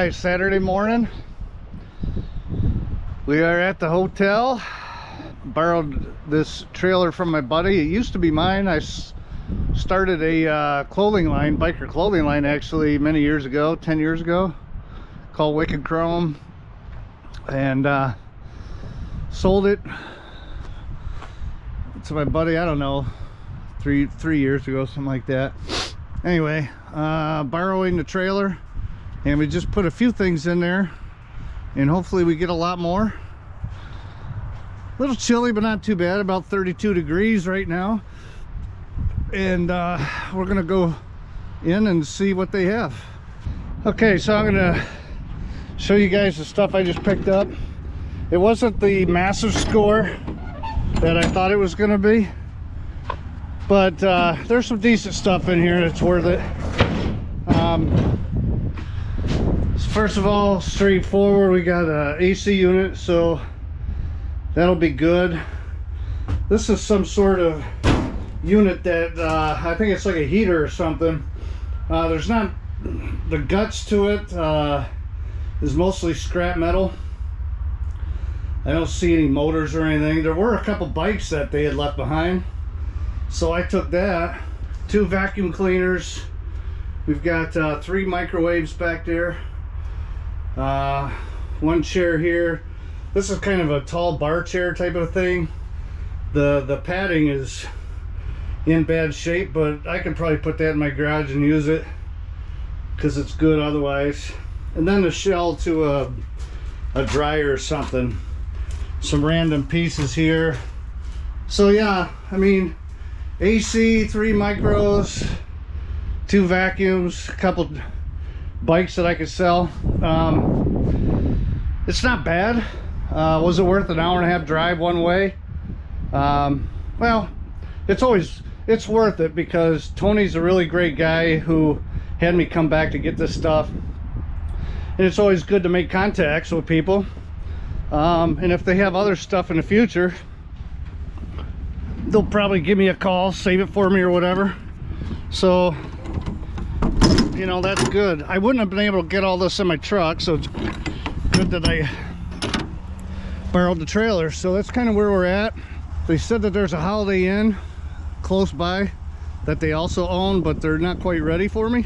Alright, Saturday morning. We are at the hotel. Borrowed this trailer from my buddy. It used to be mine. I started a clothing line, biker clothing line, actually many years ago, 10 years ago, called Wicked Chrome, and sold it to my buddy, I don't know, three years ago, something like that. Anyway, borrowing the trailer, and we just put a few things in there, and hopefully we get a lot more. A little chilly, but not too bad. About 32 degrees right now, and we're gonna go in and see what they have. Okay, so I'm gonna show you guys the stuff I just picked up. It wasn't the massive score that I thought it was gonna be, but there's some decent stuff in here that's worth it. First of all, straightforward, we got a AC unit, so that'll be good. This is some sort of unit that I think it's like a heater or something. There's not the guts to it. Is mostly scrap metal. I don't see any motors or anything. There were a couple bikes that they had left behind, so I took that. 2 vacuum cleaners. We've got 3 microwaves back there. 1 chair here. This is kind of a tall bar chair type of thing. The padding is in bad shape, but I could probably put that in my garage and use it because it's good otherwise. And then the shell to a dryer or something. Some random pieces here. So yeah, I mean, AC, 3 micros, 2 vacuums, a couple bikes that I could sell. It's not bad. Was it worth an hour and a half drive one way? Well, it's worth it because Tony's a really great guy who had me come back to get this stuff, and it's always good to make contacts with people, and if they have other stuff in the future, they'll probably give me a call, save it for me or whatever. So you know, that's good. I wouldn't have been able to get all this in my truck, so it's good that I borrowed the trailer. So that's kind of where we're at. They said that there's a Holiday Inn close by that they also own, but they're not quite ready for me.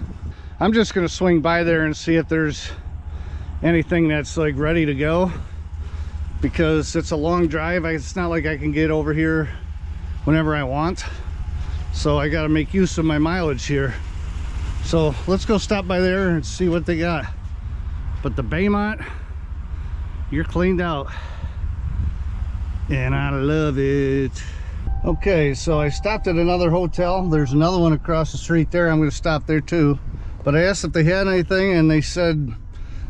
I'm just gonna swing by there and see if there's anything that's like ready to go, because it's a long drive. It's not like I can get over here whenever I want, so I got to make use of my mileage here. So let's go stop by there and see what they got. But the Baymont, you're cleaned out, and I love it. Okay, so I stopped at another hotel. There's another one across the street there. I'm going to stop there too. But I asked if they had anything, and they said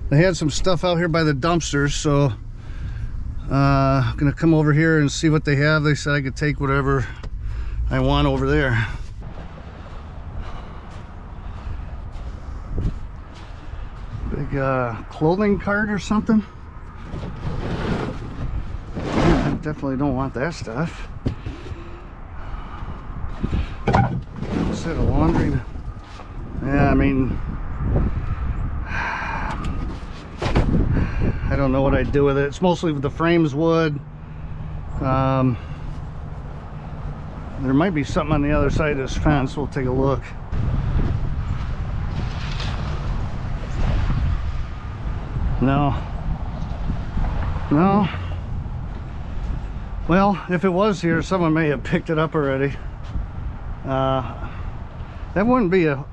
they had some stuff out here by the dumpsters. So I'm going to come over here and see what they have. They said I could take whatever I want over there. Big clothing cart or something. Yeah, I definitely don't want that stuff. Set of laundry. Yeah, I mean, I don't know what I'd do with it. It's mostly the frame's wood. There might be something on the other side of this fence. We'll take a look. No. Well, if it was here, someone may have picked it up already. That wouldn't be a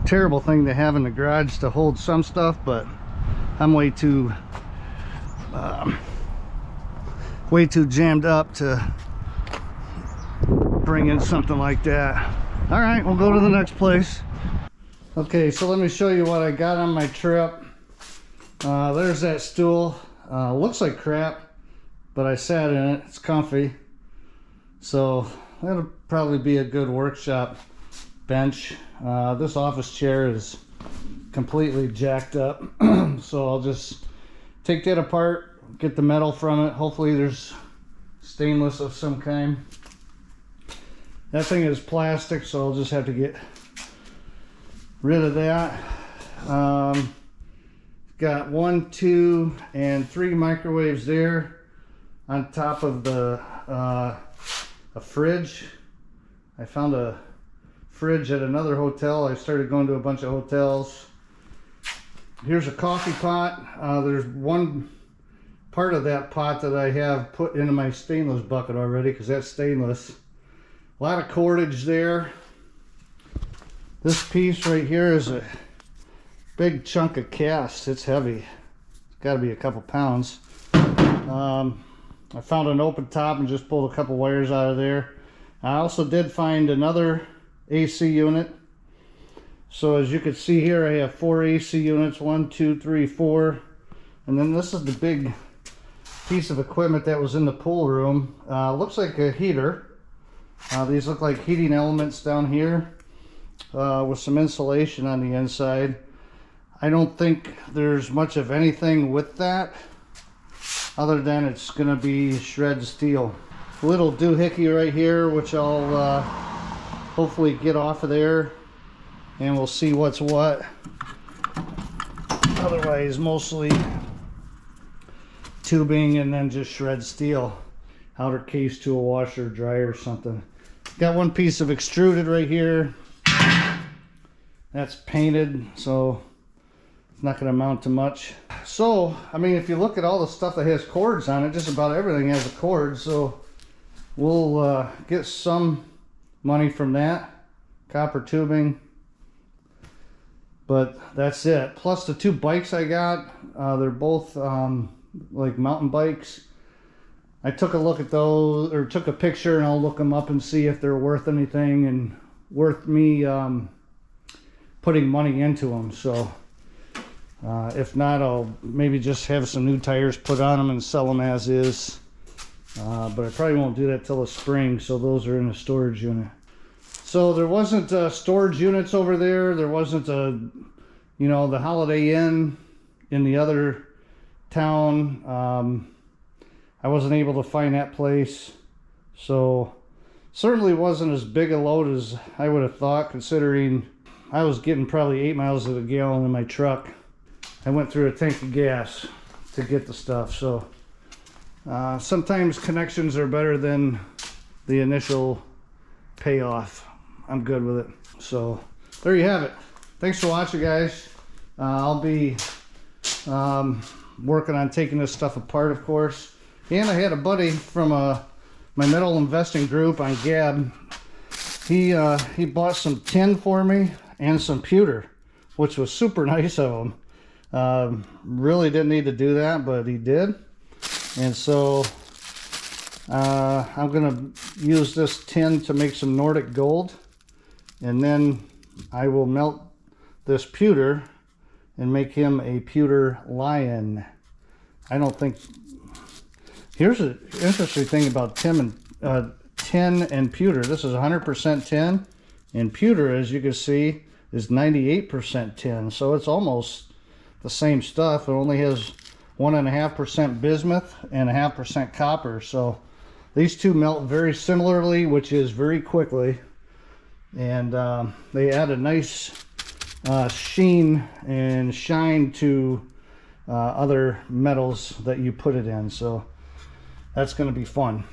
terrible thing to have in the garage to hold some stuff, but I'm way too jammed up to bring in something like that. All right, we'll go to the next place. Okay, so let me show you what I got on my trip. There's that stool. Looks like crap, but I sat in it. It's comfy, so that'll probably be a good workshop bench. This office chair is completely jacked up, so I'll just take that apart, get the metal from it. Hopefully there's stainless of some kind. That thing is plastic, so I'll just have to get rid of that. Got 1, 2, and 3 microwaves there on top of the a fridge. I found a fridge at another hotel. I started going to a bunch of hotels. Here's a coffee pot. There's one part of that pot that I have put into my stainless bucket already because that's stainless. A lot of cordage there. This piece right here is a big chunk of cast. It's heavy. It's got to be a couple pounds. I found an open top and just pulled a couple wires out of there. I also did find another AC unit. So as you can see here, I have 4 AC units, 1, 2, 3, 4. And then this is the big piece of equipment that was in the pool room. Looks like a heater. These look like heating elements down here with some insulation on the inside. I don't think there's much of anything with that other than it's going to be shred steel. Little doohickey right here, which I'll hopefully get off of there, and we'll see what's what. Otherwise, mostly tubing and then just shred steel. Outer case to a washer or dryer or something. Got one piece of extruded right here. That's painted, so it's not going to amount to much. So, I mean, if you look at all the stuff that has cords on it, just about everything has a cord. So we'll get some money from that. Copper tubing. But that's it. Plus the 2 bikes I got, they're both like mountain bikes. I took a look at those, or took a picture, and I'll look them up and see if they're worth anything and worth me putting money into them. So if not, I'll maybe just have some new tires put on them and sell them as is. But I probably won't do that till the spring, so those are in a storage unit. So there wasn't storage units over there. There wasn't the Holiday Inn in the other town. I wasn't able to find that place. So certainly wasn't as big a load as I would have thought, considering I was getting probably 8 miles to the gallon in my truck. I went through a tank of gas to get the stuff. So sometimes connections are better than the initial payoff. I'm good with it. So there you have it. Thanks for watching, guys. I'll be working on taking this stuff apart, of course. And I had a buddy from my metal investing group on Gab. He bought some tin for me and some pewter, which was super nice of him. Really didn't need to do that, but he did. And so I'm gonna use this tin to make some Nordic gold, and then I will melt this pewter and make him a pewter lion. I don't think... Here's an interesting thing about tin and pewter. This is 100% tin, and pewter, as you can see, is 98% tin. So it's almost the same stuff. It only has 1.5% bismuth and 0.5% copper. So these two melt very similarly, which is very quickly, and they add a nice sheen and shine to other metals that you put it in. So that's going to be fun.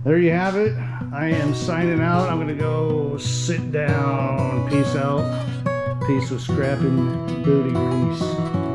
There you have it. I am signing out. I'm going to go sit down. Peace out. Peace with scrapping booty grease.